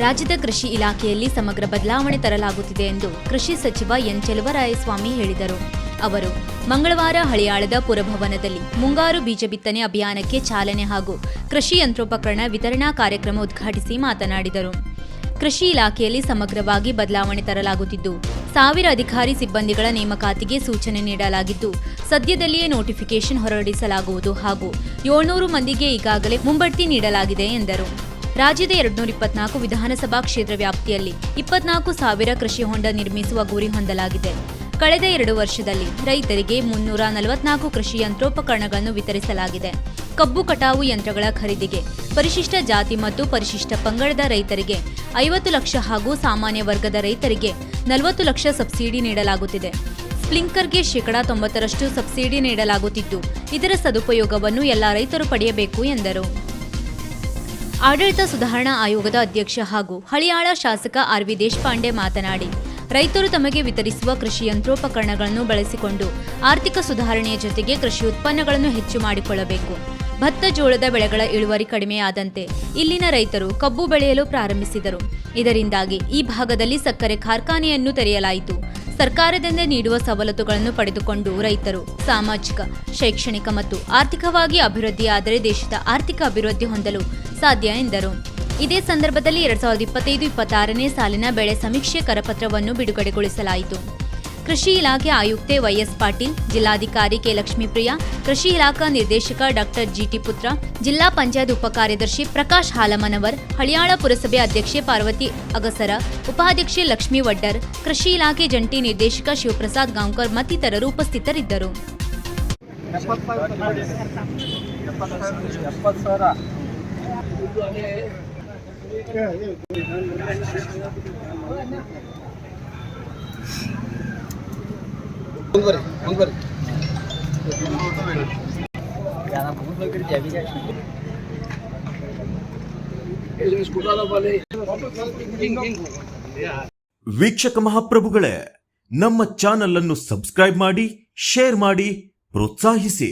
ರಾಜ್ಯದ ಕೃಷಿ ಇಲಾಖೆಯಲ್ಲಿ ಸಮಗ್ರ ಬದಲಾವಣೆ ತರಲಾಗುತ್ತಿದೆ ಎಂದು ಕೃಷಿ ಸಚಿವ ಎನ್ ಚೆಲುವರಾಯಸ್ವಾಮಿ ಹೇಳಿದರು. ಅವರು ಮಂಗಳವಾರ ಹಳಿಯಾಳದ ಪುರಭವನದಲ್ಲಿ ಮುಂಗಾರು ಬೀಜ ಬಿತ್ತನೆ ಅಭಿಯಾನಕ್ಕೆ ಚಾಲನೆ ಹಾಗೂ ಕೃಷಿ ಯಂತ್ರೋಪಕರಣ ವಿತರಣಾ ಕಾರ್ಯಕ್ರಮ ಉದ್ಘಾಟಿಸಿ ಮಾತನಾಡಿದರು. ಕೃಷಿ ಇಲಾಖೆಯಲ್ಲಿ ಸಮಗ್ರವಾಗಿ ಬದಲಾವಣೆ ತರಲಾಗುತ್ತಿದ್ದು, 1000 ಅಧಿಕಾರಿ ಸಿಬ್ಬಂದಿಗಳ ನೇಮಕಾತಿಗೆ ಸೂಚನೆ ನೀಡಲಾಗಿದ್ದು, ಸದ್ಯದಲ್ಲಿಯೇ ನೋಟಿಫಿಕೇಶನ್ ಹೊರಡಿಸಲಾಗುವುದು ಹಾಗೂ 700 ಮಂದಿಗೆ ಈಗಾಗಲೇ ಮುಂಬಡ್ತಿ ನೀಡಲಾಗಿದೆ ಎಂದರು. ರಾಜ್ಯದ 224 ವಿಧಾನಸಭಾ ಕ್ಷೇತ್ರ ವ್ಯಾಪ್ತಿಯಲ್ಲಿ 24,000 ಕೃಷಿ ಹೊಂಡ ನಿರ್ಮಿಸುವ ಗುರಿ ಹೊಂದಲಾಗಿದೆ. ಕಳೆದ 2 ವರ್ಷದಲ್ಲಿ ರೈತರಿಗೆ 344 ಕೃಷಿ ಯಂತ್ರೋಪಕರಣಗಳನ್ನು ವಿತರಿಸಲಾಗಿದೆ. ಕಬ್ಬು ಕಟಾವು ಯಂತ್ರಗಳ ಖರೀದಿಗೆ ಪರಿಶಿಷ್ಟ ಜಾತಿ ಮತ್ತು ಪರಿಶಿಷ್ಟ ಪಂಗಡದ ರೈತರಿಗೆ 50 ಲಕ್ಷ ಹಾಗೂ ಸಾಮಾನ್ಯ ವರ್ಗದ ರೈತರಿಗೆ 40 ಲಕ್ಷ ಸಬ್ಸಿಡಿ ನೀಡಲಾಗುತ್ತಿದೆ. ಸ್ಪ್ರಿಂಕ್ಲರ್ಗೆ 90% ಸಬ್ಸಿಡಿ ನೀಡಲಾಗುತ್ತಿದ್ದು, ಇದರ ಸದುಪಯೋಗವನ್ನು ಎಲ್ಲ ರೈತರು ಪಡೆಯಬೇಕು ಎಂದರು. ಆಡಳಿತ ಸುಧಾರಣಾ ಆಯೋಗದ ಅಧ್ಯಕ್ಷ ಹಾಗೂ ಹಳಿಯಾಳ ಶಾಸಕ ಆರ್.ವಿ. ದೇಶಪಾಂಡೆ ಮಾತನಾಡಿ, ರೈತರು ತಮಗೆ ವಿತರಿಸುವ ಕೃಷಿ ಯಂತ್ರೋಪಕರಣಗಳನ್ನು ಬಳಸಿಕೊಂಡು ಆರ್ಥಿಕ ಸುಧಾರಣೆಯ ಜೊತೆಗೆ ಕೃಷಿ ಉತ್ಪನ್ನಗಳನ್ನು ಹೆಚ್ಚು ಮಾಡಿಕೊಳ್ಳಬೇಕು. ಭತ್ತ ಜೋಳದ ಬೆಳೆಗಳ ಇಳುವರಿ ಕಡಿಮೆಯಾದಂತೆ ಇಲ್ಲಿನ ರೈತರು ಕಬ್ಬು ಬೆಳೆಯಲು ಪ್ರಾರಂಭಿಸಿದರು. ಇದರಿಂದಾಗಿ ಈ ಭಾಗದಲ್ಲಿ ಸಕ್ಕರೆ ಕಾರ್ಖಾನೆಯನ್ನು ತೆರೆಯಲಾಯಿತು. ಸರ್ಕಾರದಿಂದ ನೀಡುವ ಸವಲತ್ತುಗಳನ್ನು ಪಡೆದುಕೊಂಡು ರೈತರು ಸಾಮಾಜಿಕ, ಶೈಕ್ಷಣಿಕ ಮತ್ತು ಆರ್ಥಿಕವಾಗಿ ಅಭಿವೃದ್ಧಿಯಾದರೆ ದೇಶದ ಆರ್ಥಿಕ ಅಭಿವೃದ್ಧಿ ಹೊಂದಲು ಸಾಧ್ಯ ಎಂದರು. ಇದೇ ಸಂದರ್ಭದಲ್ಲಿ 2025-26ನೇ ಸಾಲಿನ ಬೆಳೆ ಸಮೀಕ್ಷೆ ಕರಪತ್ರವನ್ನು ಬಿಡುಗಡೆಗೊಳಿಸಲಾಯಿತು. ಕೃಷಿ ಇಲಾಖೆ ಆಯುಕ್ತೆ ವೈಎಸ್ ಪಾಟೀಲ್, ಜಿಲ್ಲಾಧಿಕಾರಿ ಕೆ ಲಕ್ಷ್ಮೀಪ್ರಿಯಾ, ಕೃಷಿ ಇಲಾಖಾ ನಿರ್ದೇಶಕ ಡಾಕ್ಟರ್ ಜಿಟಿ ಪುತ್ರ, ಜಿಲ್ಲಾ ಪಂಚಾಯತ್ ಉಪಕಾರ್ಯದರ್ಶಿ ಪ್ರಕಾಶ್ ಹಾಲಮನವರ್, ಹಳಿಯಾಳ ಪುರಸಭೆ ಅಧ್ಯಕ್ಷೆ ಪಾರ್ವತಿ ಅಗಸರ, ಉಪಾಧ್ಯಕ್ಷೆ ಲಕ್ಷ್ಮೀ ವಡ್ಡರ್, ಕೃಷಿ ಇಲಾಖೆ ಜಂಟಿ ನಿರ್ದೇಶಕ ಶಿವಪ್ರಸಾದ್ ಗಾಂವ್ಕರ್ ಮತ್ತಿತರರು ಉಪಸ್ಥಿತರಿದ್ದರು. ವೀಕ್ಷಕ ಮಹಾಪ್ರಭುಗಳೇ, ನಮ್ಮ ಚಾನಲ್ ಅನ್ನು ಸಬ್ಸ್ಕ್ರೈಬ್ ಮಾಡಿ, ಶೇರ್ ಮಾಡಿ, ಪ್ರೋತ್ಸಾಹಿಸಿ.